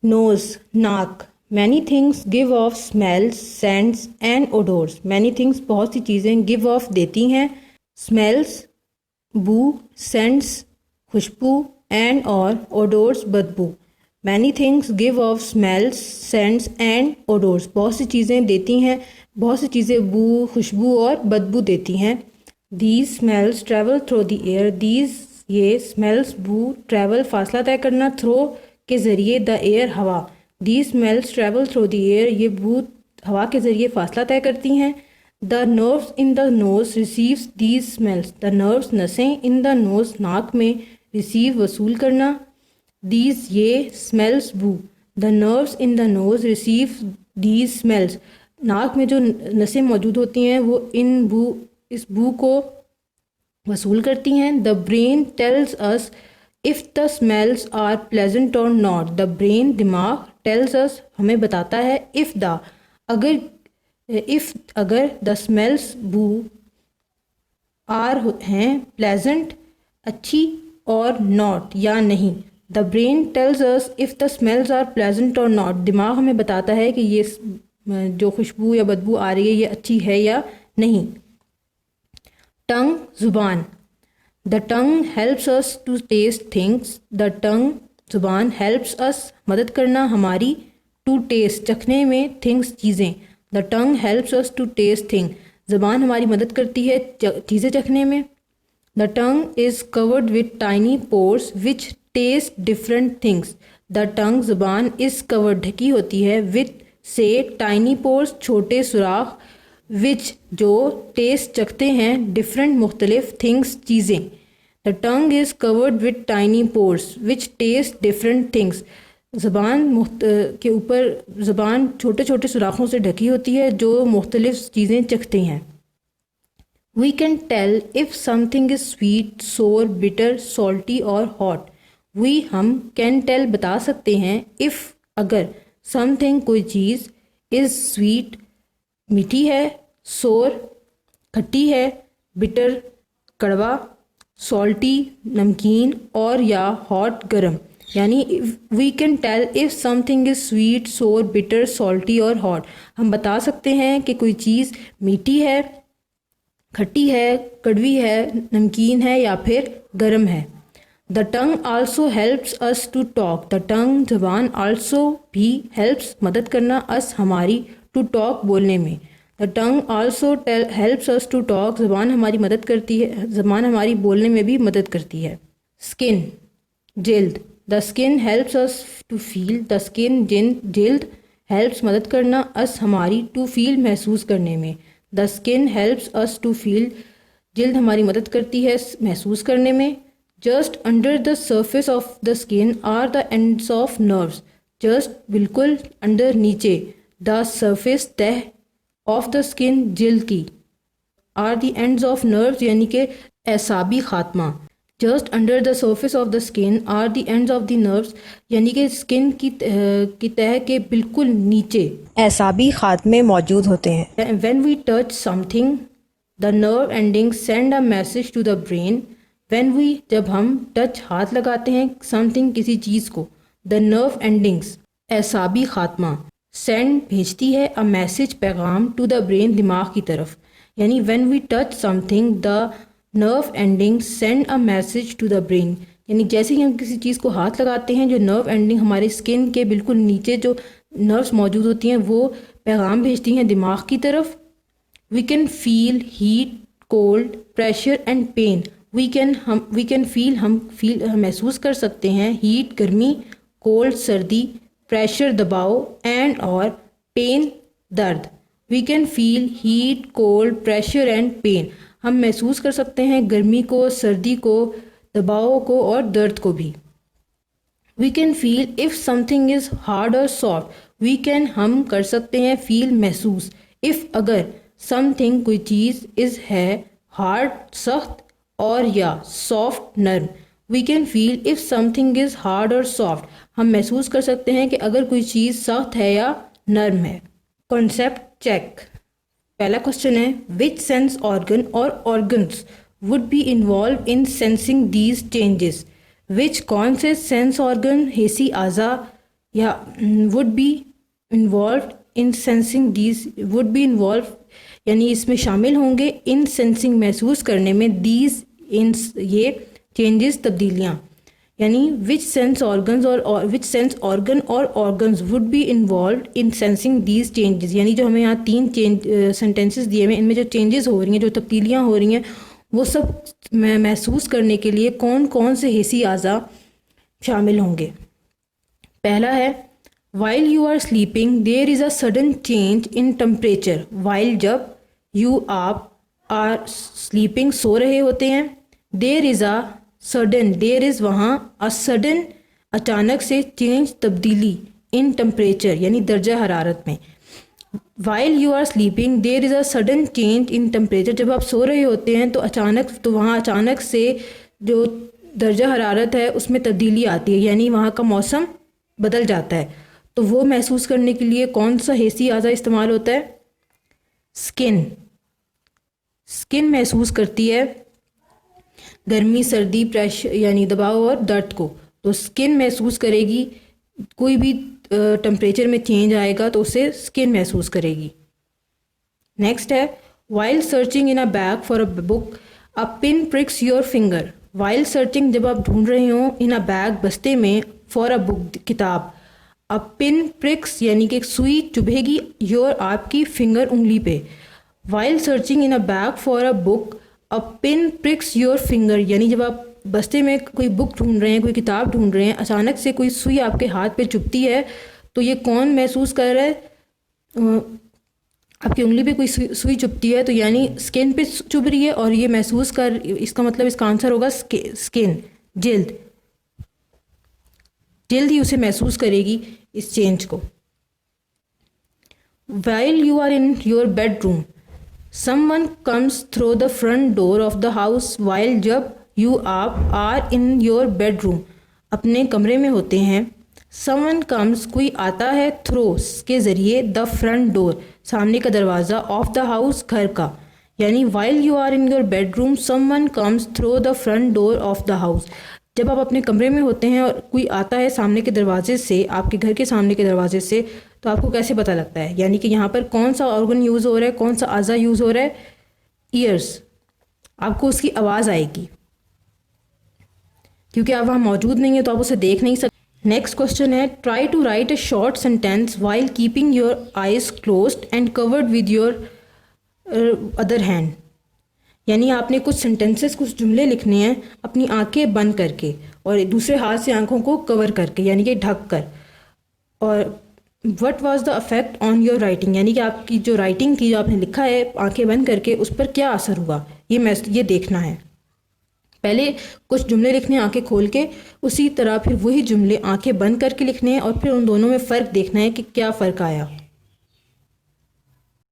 nose, नाक. Many things give off smells, scents and odors. Many things बहुत सी चीज़ें give off देती हैं. Smells बू, scents खुशबू, and और odors बदबू. Many things give off smells, scents and odors. बहुत सी चीज़ें देती हैं, बहुत सी चीज़ें बू, खुशबू और बदबू देती हैं. These smells travel through the air. These ये smells बू travel फासला तय करना, through के ज़रिए, the air हवा. These smells travel through the air. ये बू हवा के ज़रिए फासला तय करती हैं. The nerves in the nose receives these smells. The nerves नसें in the nose नाक में receive वसूल करना. These ये smells बू. The nerves in the nose receive these smells. नाक में जो नसें मौजूद होती हैं वो इस बू को वसूल करती हैं. The brain tells us if the smells are pleasant or not. The brain दिमाग tells us हमें बताता है if the अगर द स्मेल्स बू आर हैं प्लेजेंट अच्छी और नॉट या नहीं. The brain tells us if the smells are pleasant और नॉट. दिमाग हमें बताता है कि ये जो खुशबू या बदबू आ रही है ये अच्छी है या नहीं. टंग ज़ुबान. The tongue helps us to taste things. The tongue ज़ुबान हेल्प्स अस मदद करना हमारी टू टेस्ट चखने में थिंग्स चीज़ें. The tongue helps us to taste thing. ज़बान हमारी मदद करती है चीज़ें चखने में. The tongue is covered with tiny pores which taste different things. The tongue ज़बान इज़ कवर्ड ढकी होती है विथ से टाइनी पोर्स छोटे सुराख विच जो टेस्ट चखते हैं डिफरेंट मुख्तलिफ थिंग्स चीज़ें. The tongue is covered with tiny pores which taste different things. ज़बान के ऊपर ज़बान छोटे छोटे सुराखों से ढकी होती है जो मुख्तलिफ चीज़ें चखते हैं. We can tell if something is sweet, sour, bitter, salty और हॉट. हम कैन टेल बता सकते हैं इफ़ अगर समथिंग कोई चीज़ इज़ स्वीट मीठी है, सोर खट्टी है, बिटर कड़वा, सॉल्टी नमकीन और या हॉट गर्म. यानी we can tell if something is sweet, sour, bitter, salty और हॉट. हम बता सकते हैं कि कोई चीज़ मीठी है, खट्टी है, कड़वी है, नमकीन है या फिर गर्म है. The tongue also helps us to talk. The tongue ज़बान आल्सो भी हेल्प्स मदद करना अस हमारी टू टॉक बोलने में. The tongue also helps us to talk. ज़बान हमारी मदद करती है, ज़बान हमारी बोलने में भी मदद करती है. स्किन जल्द. The skin helps us to feel. The skin जल्द हेल्प्स मदद करना अस हमारी टू फील महसूस करने में. The skin helps us to feel. जल्द हमारी मदद करती है महसूस करने में. Just under the surface of the skin are the ends of nerves. Just बिल्कुल अंडर नीचे द सर्फेस तह ऑफ द स्किन जल्द की are the ends of nerves यानी कि एसाबी खात्मा. Just under the surface of the skin are the ends of the nerves यानी कि स्किन की तह के बिल्कुल नीचे एसाबी खात्मे मौजूद होते हैं. When we touch something the nerve endings send a message to the brain. When we जब हम टच हाथ लगाते हैं समथिंग किसी चीज़ को, द नर्व एंडिंग्स एसाबी खात्मा सेंड भेजती है अ मैसेज पैगाम टू द ब्रेन दिमाग की तरफ. यानी when we touch something the nerve ending send a message to the brain. यानी जैसे ही हम किसी चीज़ को हाथ लगाते हैं जो नर्व एंडिंग हमारे स्किन के बिल्कुल नीचे जो नर्व्स मौजूद होती हैं वो पैगाम भेजती हैं दिमाग की तरफ. We can feel heat, cold, pressure and pain. We can feel हम महसूस कर सकते हैं हीट गर्मी, कोल्ड सर्दी, प्रेशर दबाव एंड और पेन दर्द. We can feel heat, cold, pressure and pain. हम महसूस कर सकते हैं गर्मी को, सर्दी को, दबाव को और दर्द को भी. We can feel if something is hard और सॉफ्ट. हम कर सकते हैं फील महसूस इफ़ अगर समथिंग कोई चीज़ इज़ है हार्ड सख्त और या सॉफ्ट नर्म. We can feel if something is hard और सॉफ्ट. हम महसूस कर सकते हैं कि अगर कोई चीज़ सख्त है या नर्म है. Concept check. पहला क्वेश्चन है विच सेंस ऑर्गन और organs would be involve in sensing these changes. Which कौन से सेंस ऑर्गन हिस्सी आज़ा या would be involve in sensing these, would be involve यानी इसमें शामिल होंगे, इन सेंसिंग महसूस करने में, दीज इन ये चेंजेस तब्दीलियाँ, यानी विच सेंस ऑर्गन्स और विच सेंस ऑर्गन और organs would be involve in sensing these changes, यानी जो हमें यहाँ 3 सेंटेंसेस दिए हुए हैं, इनमें जो चेंजेस हो रही हैं, जो तब्दीलियाँ हो रही हैं, वो सब महसूस करने के लिए कौन कौन से हिस्सी आज़ा शामिल होंगे। पहला है while you are sleeping there is a sudden change in temperature, while जब यू आप आर स्लीपिंग सो रहे होते हैं, there is a sudden, there is वहाँ, अ सडन अचानक से, चेंज तब्दीली, इन टेम्परेचर यानी दर्जा हरारत में। While you are sleeping there is a sudden change in temperature, जब आप सो रहे होते हैं तो वहाँ अचानक से जो दर्जा हरारत है उसमें तब्दीली आती है, यानी वहाँ का मौसम बदल जाता है। तो वो महसूस करने के लिए कौन सा हिस्सी आज़ा इस्तेमाल होता है? स्किन। स्किन महसूस करती है गर्मी, सर्दी, प्रेशर यानी दबाव और दर्द को, तो स्किन महसूस करेगी, कोई भी टेम्परेचर में चेंज आएगा तो उसे स्किन महसूस करेगी। नेक्स्ट है while searching in a bag for a book a pin prix your finger, while searching जब आप ढूंढ रहे हो, इन अ बैग बस्ते में, फॉर अ बुक किताब, अ पिन प्रिक्स यानी कि एक सुई चुभेगी, योर आपकी फिंगर उंगली पे। While searching in a bag for a book a pin prix your finger, यानी जब आप बस्ते में कोई बुक ढूंढ रहे हैं, कोई किताब ढूंढ रहे हैं, अचानक से कोई सुई आपके हाथ पे चुभती है, तो ये कौन महसूस कर रहा है? आपकी उंगली पे कोई सुई चुभती है, तो यानी स्किन पे चुभ रही है, और ये महसूस कर, इसका मतलब इसका आंसर होगा स्किन, जल्द। जल्द ही उसे महसूस करेगी इस चेंज को। While you are in your bedroom someone comes through the front door of the house, while जब यू आप आर इन योर बेडरूम अपने कमरे में होते हैं, समवन कम्स कोई आता है, थ्रो के ज़रिए, द फ्रंट डोर सामने का दरवाज़ा, ऑफ द हाउस घर का, यानी while you are in your bedroom someone comes through the front door of the house, जब आप अपने कमरे में होते हैं और कोई आता है सामने के दरवाजे से, आपके घर के सामने के दरवाजे से, तो आपको कैसे पता लगता है? यानी कि यहाँ पर कौन सा ऑर्गन यूज़ हो रहा है, कौन सा आज़ा यूज़ हो रहा है? ईयर्स। आपको उसकी आवाज़ आएगी, क्योंकि आप वहाँ मौजूद नहीं है तो आप उसे देख नहीं सकते। नेक्स्ट क्वेश्चन है try to write a short sentence while keeping your eyes closed and covered with your other hand, यानी आपने कुछ सेंटेंसेस, कुछ जुमले लिखने हैं अपनी आंखें बंद करके और दूसरे हाथ से आंखों को कवर करके, यानी कि ढक कर। और what was the affect on your writing, यानी कि आपकी जो राइटिंग थी, जो आपने लिखा है आंखें बंद करके, उस पर क्या असर हुआ, ये देखना है। पहले कुछ जुमले लिखने हैं आंखें खोल के, उसी तरह फिर वही जुमले आंखें बंद करके लिखने हैं, और फिर उन दोनों में फ़र्क देखना है कि क्या फ़र्क आया।